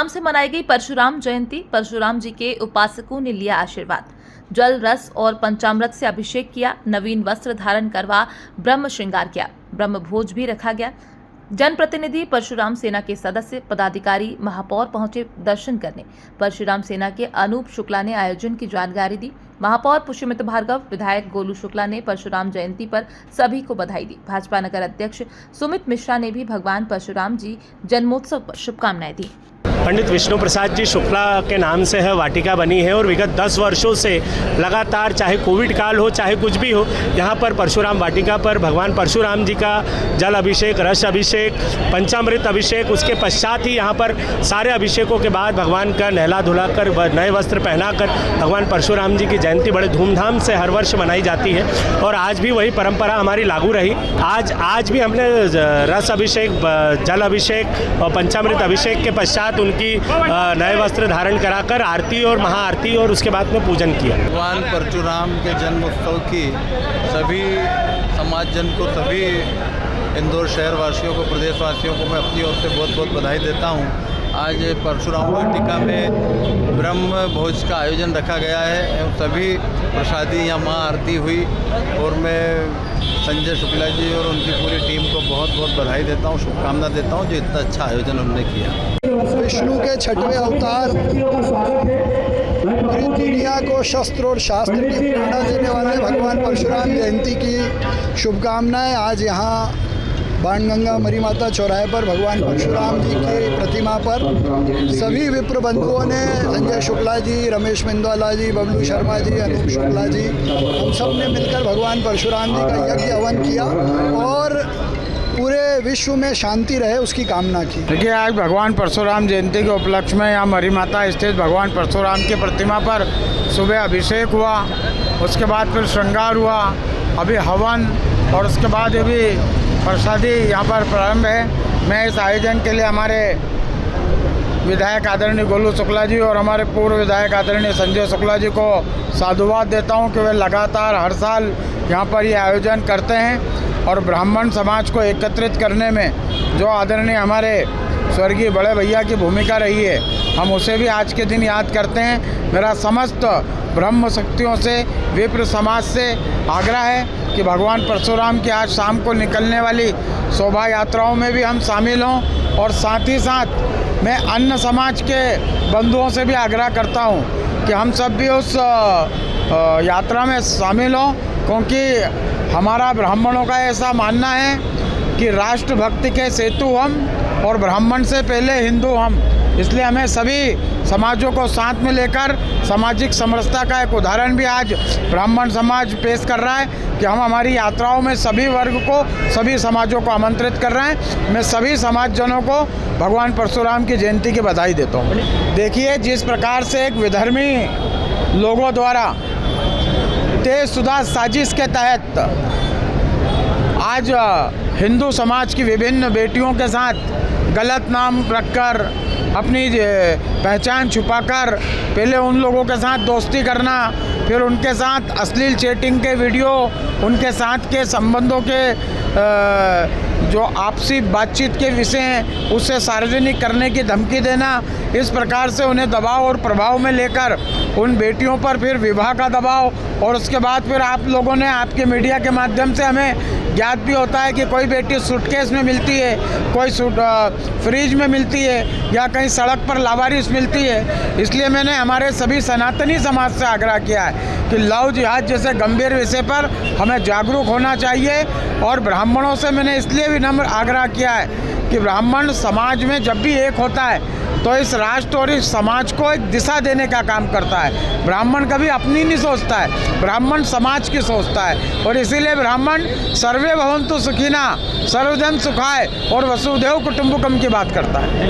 धूमधाम से मनाई गई परशुराम जयंती। परशुराम जी के उपासकों ने लिया आशीर्वाद। जल, रस और पंचामृत से अभिषेक किया। नवीन वस्त्र धारण करवा ब्रह्म श्रृंगार किया। ब्रह्म भोज भी रखा गया। जनप्रतिनिधि, परशुराम सेना के सदस्य, पदाधिकारी, महापौर पहुंचे दर्शन करने। परशुराम सेना के अनूप शुक्ला ने आयोजन की जानकारी दी। महापौर पुष्यमित्र भार्गव, विधायक गोलू शुक्ला ने परशुराम जयंती पर सभी को बधाई दी। भाजपा नगर अध्यक्ष सुमित मिश्रा ने भी भगवान परशुराम जी जन्मोत्सव पर शुभकामनाएं दी। पंडित विष्णु प्रसाद जी शुक्ला के नाम से है वाटिका बनी है और विगत 10 वर्षों से लगातार, चाहे कोविड काल हो चाहे कुछ भी हो, यहाँ पर परशुराम वाटिका पर भगवान परशुराम जी का जल अभिषेक, रस अभिषेक, पंचामृत अभिषेक, उसके पश्चात ही यहाँ पर सारे अभिषेकों के बाद भगवान का नहला धुलाकर, नए वस्त्र पहनाकर भगवान परशुराम जी की जयंती बड़े धूमधाम से हर वर्ष मनाई जाती है और आज भी वही परंपरा हमारी लागू रही। आज भी हमने रस अभिषेक, जल अभिषेक और पंचामृत अभिषेक के पश्चात उनकी नए वस्त्र धारण कराकर आरती और महाआरती और उसके बाद में पूजन किया। भगवान परशुराम के जन्म उत्सव की सभी समाज जन को, सभी इंदौर शहर वासियों को, प्रदेश वासियों को मैं अपनी ओर से बहुत बहुत बधाई देता हूँ। आज परशुराम वाटिका में ब्रह्म भोज का आयोजन रखा गया है एवं सभी प्रसादी यहाँ महाआरती हुई और मैं संजय शुक्ला जी और उनकी पूरी टीम को बहुत बहुत बधाई देता हूँ, शुभकामना देता हूँ जो इतना अच्छा आयोजन उन्होंने किया। विष्णु के 6वें अवतार, पूरी दुनिया को शस्त्र और शास्त्र की प्रेरणा देने वाले भगवान परशुराम जयंती की शुभकामनाएं। आज यहाँ बाणगंगा मरी माता चौराहे पर भगवान परशुराम जी की प्रतिमा पर सभी विप्र बंधुओं ने, संजय शुक्ला जी, रमेश मिंदवाला जी, बबलू शर्मा जी, अनूप शुक्ला जी, हम सब ने मिलकर भगवान परशुराम जी का यज्ञ हवन किया और पूरे विश्व में शांति रहे उसकी कामना की। देखिए, आज भगवान परशुराम जयंती के उपलक्ष्य में यहाँ मरी माता स्थित भगवान परशुराम की प्रतिमा पर सुबह अभिषेक हुआ, उसके बाद फिर श्रृंगार हुआ, अभी हवन और उसके बाद अभी प्रसादी यहाँ पर प्रारंभ है। मैं इस आयोजन के लिए हमारे विधायक आदरणीय गोलू शुक्ला जी और हमारे पूर्व विधायक आदरणीय संजय शुक्ला जी को साधुवाद देता हूँ कि वे लगातार हर साल यहाँ पर ये आयोजन करते हैं और ब्राह्मण समाज को एकत्रित करने में जो आदरणीय हमारे स्वर्गीय बड़े भैया की भूमिका रही है, हम उसे भी आज के दिन याद करते हैं। मेरा समस्त ब्रह्म शक्तियों से, विप्र समाज से आग्रह है कि भगवान परशुराम की आज शाम को निकलने वाली शोभा यात्राओं में भी हम शामिल हों और साथ ही साथ मैं अन्य समाज के बंधुओं से भी आग्रह करता हूं कि हम सब भी उस यात्रा में शामिल हों, क्योंकि हमारा ब्राह्मणों का ऐसा मानना है कि राष्ट्रभक्ति के सेतु हम और ब्राह्मण से पहले हिंदू हम, इसलिए हमें सभी समाजों को साथ में लेकर सामाजिक समरसता का एक उदाहरण भी आज ब्राह्मण समाज पेश कर रहा है कि हम हमारी यात्राओं में सभी वर्ग को, सभी समाजों को आमंत्रित कर रहे हैं। मैं सभी समाजजनों को भगवान परशुराम की जयंती की बधाई देता हूँ। देखिए, जिस प्रकार से एक विधर्मी लोगों द्वारा तेजशुदा साजिश के तहत आज हिंदू समाज की विभिन्न बेटियों के साथ गलत नाम रखकर, अपनी पहचान छुपाकर पहले उन लोगों के साथ दोस्ती करना, फिर उनके साथ अश्लील चैटिंग के वीडियो, उनके साथ के संबंधों के जो आपसी बातचीत के विषय हैं उसे सार्वजनिक करने की धमकी देना, इस प्रकार से उन्हें दबाव और प्रभाव में लेकर उन बेटियों पर फिर विवाह का दबाव और उसके बाद फिर आप लोगों ने, आपके मीडिया के माध्यम से हमें ज्ञात भी होता है कि कोई बेटी सूटकेस में मिलती है, कोई फ्रिज में मिलती है या कहीं सड़क पर लावारिस मिलती है। इसलिए मैंने हमारे सभी सनातनी समाज से आग्रह किया है कि लव जिहाद जैसे गंभीर विषय पर हमें जागरूक होना चाहिए और ब्राह्मणों से मैंने इसलिए भी नम्र आग्रह किया है कि ब्राह्मण समाज में जब भी एक होता है तो इस राष्ट्र और इस समाज को एक दिशा देने का काम करता है। ब्राह्मण कभी अपनी नहीं सोचता है, ब्राह्मण समाज की सोचता है और इसीलिए ब्राह्मण सर्वे भवन्तु सुखिनः, सर्वजन सुखाय और वसुधैव कुटुम्बकम की बात करता है।